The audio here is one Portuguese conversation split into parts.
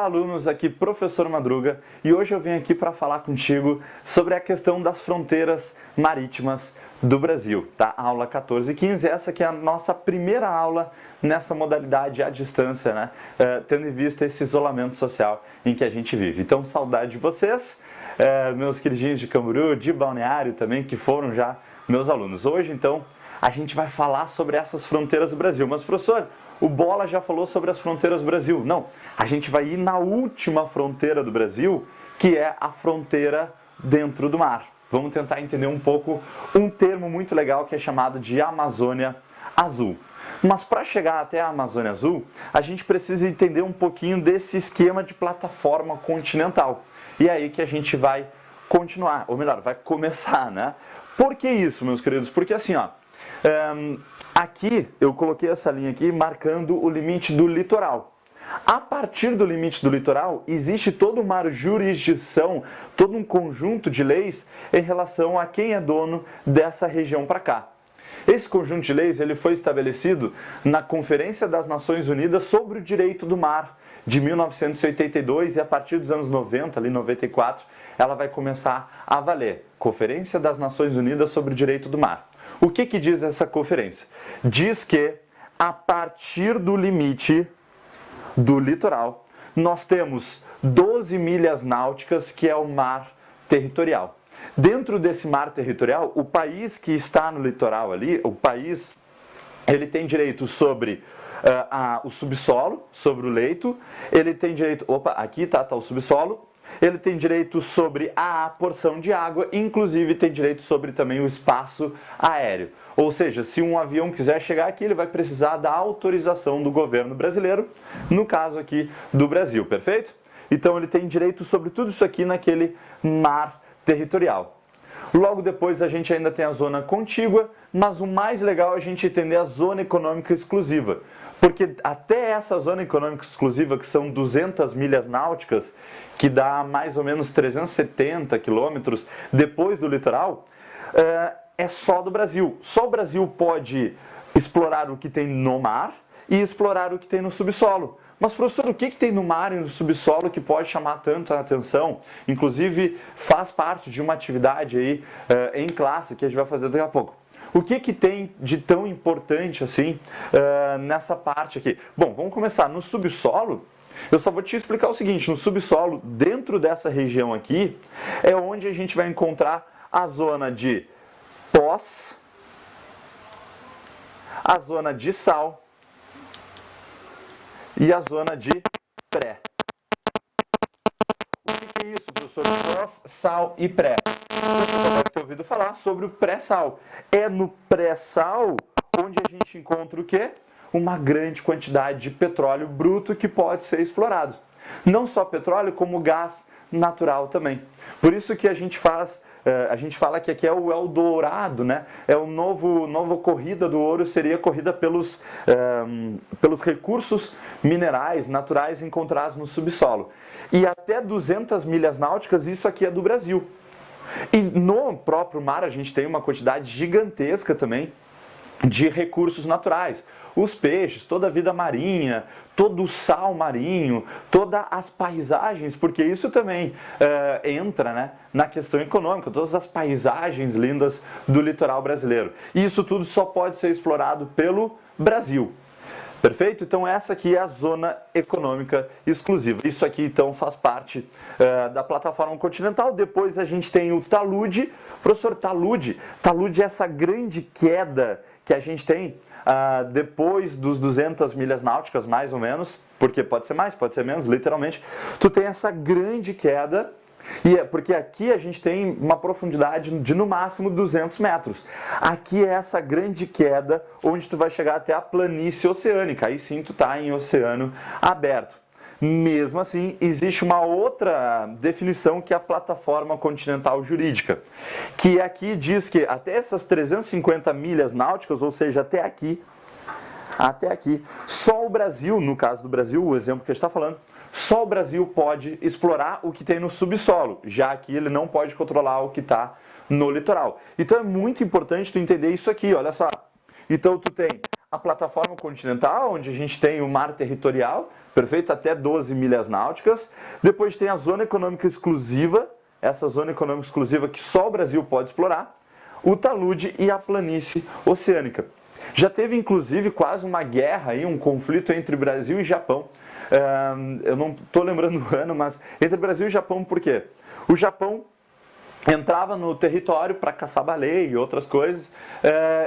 Olá, alunos, aqui professor Madruga, e hoje eu venho aqui para falar contigo sobre a questão das fronteiras marítimas do Brasil, tá? Aula 14 e 15, essa aqui é a nossa primeira aula nessa modalidade à distância, né? Tendo em vista esse isolamento social em que a gente vive. Então, saudade de vocês, meus queridinhos de Camboriú, de Balneário também, que foram já meus alunos. Hoje, então, a gente vai falar sobre essas fronteiras do Brasil. Mas, professor, o Bola já falou sobre as fronteiras do Brasil. Não, a gente vai ir na última fronteira do Brasil, que é a fronteira dentro do mar. Vamos tentar entender um pouco um termo muito legal que é chamado de Amazônia Azul. Mas para chegar até a Amazônia Azul, a gente precisa entender um pouquinho desse esquema de plataforma continental. E é aí que a gente vai continuar, ou melhor, vai começar, né? Por que isso, meus queridos? Porque assim, ó, aqui eu coloquei essa linha aqui marcando o limite do litoral. A partir do limite do litoral, existe toda uma jurisdição, todo um conjunto de leis em relação a quem é dono dessa região para cá. Esse conjunto de leis ele foi estabelecido na Conferência das Nações Unidas sobre o Direito do Mar, de 1982, e a partir dos anos 90, ali 94, ela vai começar a valer. Conferência das Nações Unidas sobre o Direito do Mar. O que diz essa conferência? Diz que a partir do limite do litoral, nós temos 12 milhas náuticas, que é o mar territorial. Dentro desse mar territorial, o país que está no litoral ali, o país, ele tem direito sobre o subsolo, sobre o leito, ele tem direito, aqui tá o subsolo, ele tem direito sobre a porção de água, inclusive tem direito sobre também o espaço aéreo. Ou seja, se um avião quiser chegar aqui, ele vai precisar da autorização do governo brasileiro, no caso aqui do Brasil, perfeito? Então ele tem direito sobre tudo isso aqui naquele mar territorial. Logo depois a gente ainda tem a zona contígua, mas o mais legal é a gente entender a zona econômica exclusiva. Porque até essa zona econômica exclusiva, que são 200 milhas náuticas, que dá mais ou menos 370 quilômetros depois do litoral, é só do Brasil. Só o Brasil pode explorar o que tem no mar e explorar o que tem no subsolo. Mas, professor, o que tem no mar e no subsolo que pode chamar tanto a atenção? Inclusive, faz parte de uma atividade aí em classe que a gente vai fazer daqui a pouco. O que tem de tão importante assim nessa parte aqui? Bom, vamos começar. No subsolo, eu só vou te explicar o seguinte. No subsolo, dentro dessa região aqui, é onde a gente vai encontrar a zona de pós, a zona de sal e a zona de pré. O que é isso, professor? Pós, sal e pré. Você deve ter ouvido falar sobre o pré-sal. É no pré-sal onde a gente encontra o quê? Uma grande quantidade de petróleo bruto que pode ser explorado. Não só petróleo, como gás natural também. Por isso que a gente fala que aqui é o Eldorado, né? É o novo corrida do ouro, seria a corrida pelos recursos minerais naturais encontrados no subsolo. E até 200 milhas náuticas, isso aqui é do Brasil. E no próprio mar a gente tem uma quantidade gigantesca também de recursos naturais. Os peixes, toda a vida marinha, todo o sal marinho, todas as paisagens, porque isso também entra, né, na questão econômica, todas as paisagens lindas do litoral brasileiro. E isso tudo só pode ser explorado pelo Brasil. Perfeito? Então essa aqui é a zona econômica exclusiva. Isso aqui então faz parte da plataforma continental. Depois a gente tem o talude. Professor, talude é essa grande queda que a gente tem depois dos 200 milhas náuticas, mais ou menos, porque pode ser mais, pode ser menos, literalmente. Tu tem essa grande queda, e porque aqui a gente tem uma profundidade de no máximo 200 metros. Aqui é essa grande queda onde tu vai chegar até a planície oceânica. Aí sim tu está em oceano aberto. Mesmo assim, existe uma outra definição que é a plataforma continental jurídica, que aqui diz que até essas 350 milhas náuticas, ou seja, até aqui, só o Brasil, no caso do Brasil, o exemplo que a gente está falando, só o Brasil pode explorar o que tem no subsolo, já que ele não pode controlar o que está no litoral. Então é muito importante tu entender isso aqui, olha só. Então tu tem a plataforma continental, onde a gente tem o mar territorial, perfeito, até 12 milhas náuticas. Depois tem a zona econômica exclusiva, essa zona econômica exclusiva que só o Brasil pode explorar, o talude e a planície oceânica. Já teve inclusive quase uma guerra, aí, um conflito entre Brasil e Japão. Eu não estou lembrando o ano, mas entre Brasil e Japão, por quê? O Japão entrava no território para caçar baleia e outras coisas,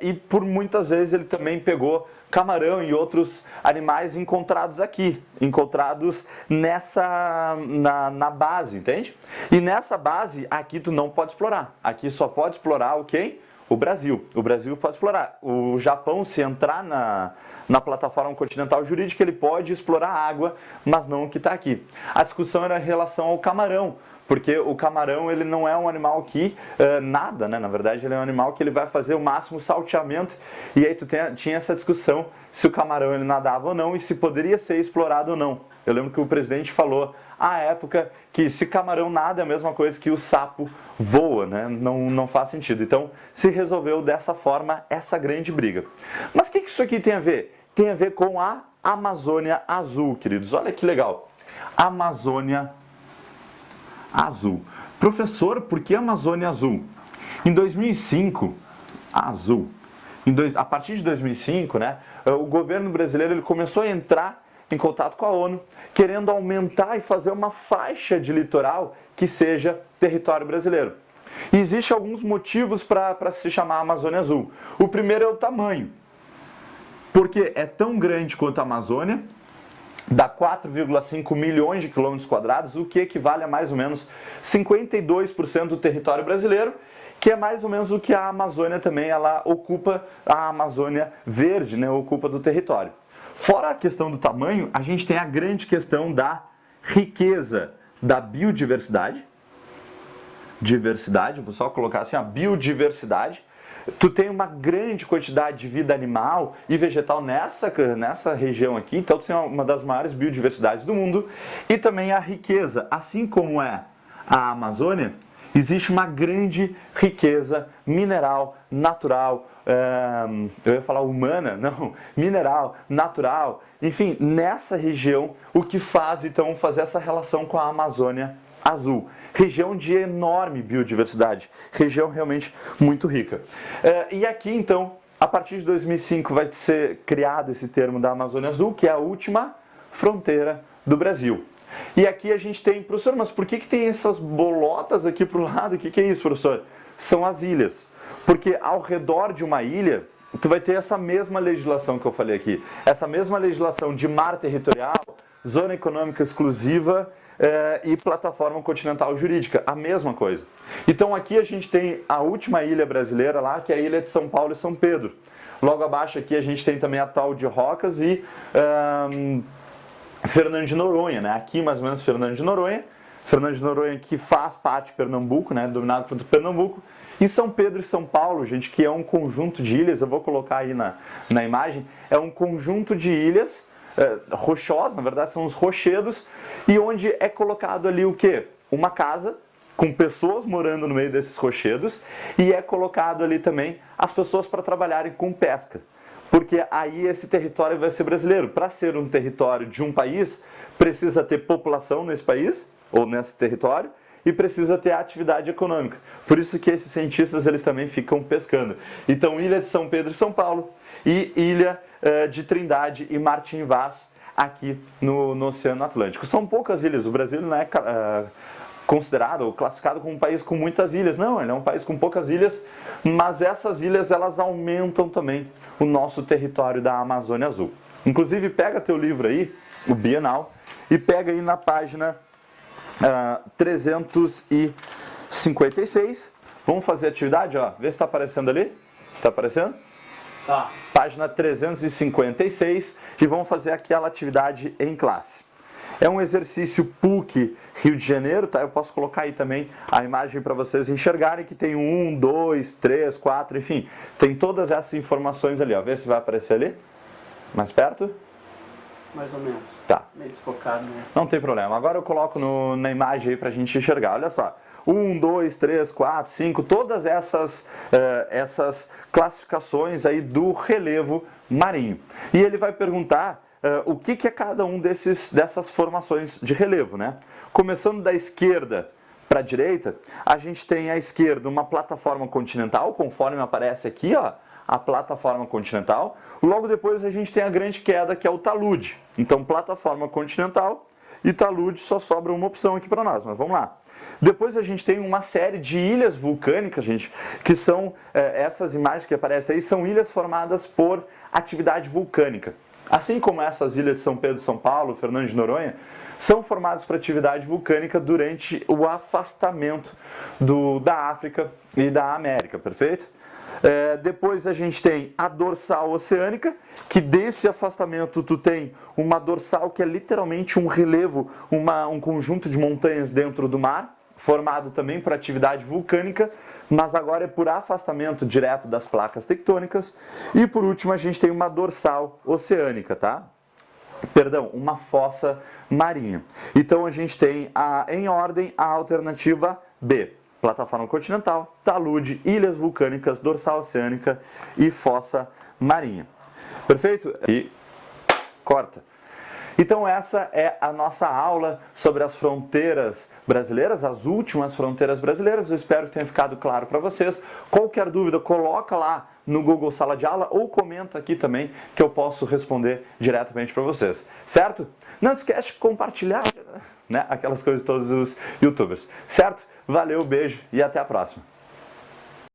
e por muitas vezes ele também pegou camarão e outros animais encontrados aqui, encontrados na base, entende? E nessa base, aqui tu não pode explorar. Aqui só pode explorar o quem? O Brasil. O Brasil pode explorar. O Japão, se entrar na plataforma continental jurídica, ele pode explorar a água, mas não o que está aqui. A discussão era em relação ao camarão, porque o camarão ele não é um animal que nada, né? Na verdade, ele é um animal que ele vai fazer o máximo salteamento, e aí tinha essa discussão se o camarão ele nadava ou não e se poderia ser explorado ou não. Eu lembro que o presidente falou à época que se camarão nada é a mesma coisa que o sapo voa, né? Não faz sentido. Então se resolveu dessa forma essa grande briga. Mas o que isso aqui tem a ver? Tem a ver com a Amazônia Azul, queridos. Olha que legal. Amazônia Azul. Professor, por que Amazônia Azul? Em 2005, azul. A partir de 2005, né, o governo brasileiro ele começou a entrar em contato com a ONU, querendo aumentar e fazer uma faixa de litoral que seja território brasileiro. E existem alguns motivos para se chamar Amazônia Azul. O primeiro é o tamanho, porque é tão grande quanto a Amazônia, dá 4,5 milhões de quilômetros quadrados, o que equivale a mais ou menos 52% do território brasileiro, que é mais ou menos o que a Amazônia também ela ocupa, a Amazônia Verde, né, ocupa do território. Fora a questão do tamanho, a gente tem a grande questão da riqueza da biodiversidade. Vou só colocar assim, a biodiversidade. Tu tem uma grande quantidade de vida animal e vegetal nessa região aqui, então tu tem uma das maiores biodiversidades do mundo. E também a riqueza, assim como é a Amazônia, existe uma grande riqueza mineral, natural, eu ia falar humana, não, mineral, natural, enfim, nessa região, o que faz então fazer essa relação com a Amazônia Azul. Região de enorme biodiversidade, região realmente muito rica. E aqui então, a partir de 2005 vai ser criado esse termo da Amazônia Azul, que é a última fronteira do Brasil. E aqui a gente tem, professor, mas por que tem essas bolotas aqui para o lado? O que é isso, professor? São as ilhas. Porque ao redor de uma ilha, tu vai ter essa mesma legislação que eu falei aqui. Essa mesma legislação de mar territorial, zona econômica exclusiva e plataforma continental jurídica. A mesma coisa. Então aqui a gente tem a última ilha brasileira lá, que é a ilha de São Paulo e São Pedro. Logo abaixo aqui a gente tem também a tal de Rocas e Fernando de Noronha, né? Aqui mais ou menos Fernando de Noronha. Fernando de Noronha que faz parte de Pernambuco, né? Dominado por Pernambuco. E São Pedro e São Paulo, gente, que é um conjunto de ilhas, eu vou colocar aí na imagem, é um conjunto de ilhas rochosas, na verdade são os rochedos, e onde é colocado ali o quê? Uma casa com pessoas morando no meio desses rochedos, e é colocado ali também as pessoas para trabalharem com pesca. Porque aí esse território vai ser brasileiro. Para ser um território de um país, precisa ter população nesse país, ou nesse território, e precisa ter atividade econômica. Por isso que esses cientistas eles também ficam pescando. Então, Ilha de São Pedro e São Paulo, e Ilha de Trindade e Martim Vaz, aqui no Oceano Atlântico. São poucas ilhas, o Brasil não é considerado ou classificado como um país com muitas ilhas. Não, ele é um país com poucas ilhas, mas essas ilhas elas aumentam também o nosso território da Amazônia Azul. Inclusive, pega teu livro aí, o Bienal, e pega aí na página 356. Vamos fazer a atividade, ó. Vê se está aparecendo ali. Está aparecendo? Tá. Página 356 e vamos fazer aquela atividade em classe. É um exercício PUC Rio de Janeiro, tá? Eu posso colocar aí também a imagem para vocês enxergarem que tem 1, 2, 3, 4, enfim, tem todas essas informações ali, ó. Vê se vai aparecer ali. Mais perto. Mais ou menos. Tá. Meio desfocado, né? Não tem problema. Agora eu coloco na imagem aí pra gente enxergar. Olha só. 1, 2, 3, 4, 5, todas essas classificações aí do relevo marinho. E ele vai perguntar o que é cada um dessas formações de relevo, né? Começando da esquerda para a direita, a gente tem à esquerda uma plataforma continental, conforme aparece aqui, ó, a plataforma continental. Logo depois a gente tem a grande queda, que é o talude. Então, plataforma continental e talude, só sobra uma opção aqui para nós, mas vamos lá. Depois a gente tem uma série de ilhas vulcânicas, gente, que são, essas imagens que aparecem aí, são ilhas formadas por atividade vulcânica. Assim como essas ilhas de São Pedro, São Paulo, Fernando de Noronha, são formadas por atividade vulcânica durante o afastamento da África e da América, perfeito? Depois a gente tem a dorsal oceânica, que desse afastamento tu tem uma dorsal que é literalmente um relevo, um conjunto de montanhas dentro do mar, formado também por atividade vulcânica, mas agora é por afastamento direto das placas tectônicas. E por último a gente tem uma dorsal oceânica, tá? Perdão, uma fossa marinha. Então a gente tem, em ordem, a alternativa B. Plataforma continental, talude, ilhas vulcânicas, dorsal oceânica e fossa marinha. Perfeito? E corta. Então essa é a nossa aula sobre as fronteiras brasileiras, as últimas fronteiras brasileiras. Eu espero que tenha ficado claro para vocês. Qualquer dúvida, coloca lá no Google Sala de Aula ou comenta aqui também que eu posso responder diretamente para vocês. Certo? Não esquece de compartilhar, né, aquelas coisas de todos os youtubers. Certo? Valeu, beijo e até a próxima.